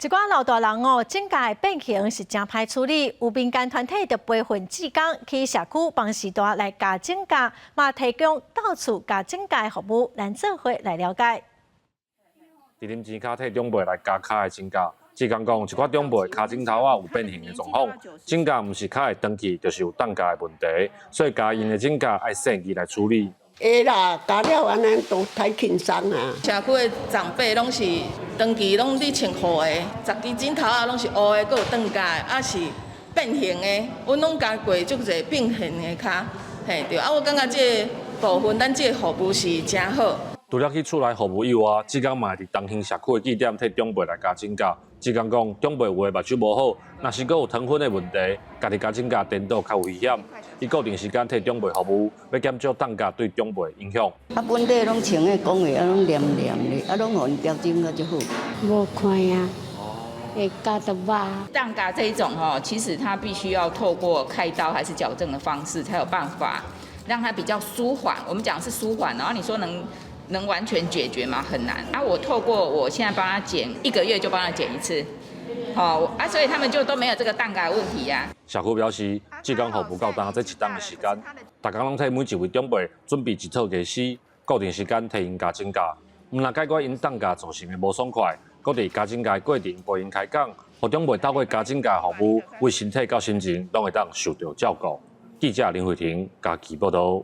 一寡老大人哦，症假的变形是真歹处理，有民间团体就培训志工去社区帮时代来加症假，嘛提供到处加症假的服务，咱做伙来了解。伫啉钱卡替长辈来加卡的症假，志工讲一寡长辈卡枕头啊有变形的状况，症假毋是卡会长去，就是有冻假的问题，所以加因的症假爱慎期来处理。会啦，加了安尼都太轻松啊。社区的长辈拢是长期拢伫穿护的，10支枕头啊拢是乌的，佮有冻假的，啊是变形的。阮拢加过足侪变形的卡，嘿对。啊，我感觉这个部分，咱这个服务是真好。除了去厝内服务以外，志工嘛会伫东兴社区的据点替长辈来加症假。志工讲，长辈有的目睭无好，若是佫有糖分的问题，家己加症假颠倒较危险。伊固定时间替长辈服务，要减少冻假对长辈的影响。啊，本地拢穿的讲话啊，拢黏黏的，啊，拢互因调整个就好。无看啊，会加得吧？冻假这一种其实它必须要透过开刀还是矫正的方式，才有办法让它比较舒缓。我们讲是舒缓，然后你说能完全解决吗？很难。啊，我透过我现在帮他剪，1个月就帮他剪一次，所以他们就都没有这个冻假的问题呀。社区表示，志工服务到当这1档的时间，大家拢替每一位长辈准备一套家私，固定时间替因加症假。毋但解决因冻假造成的无爽快，搁伫加症假的过程陪因开讲，互长辈透过加症假服务，为身体到心情拢会当受到照顾。记者林慧婷家己报道。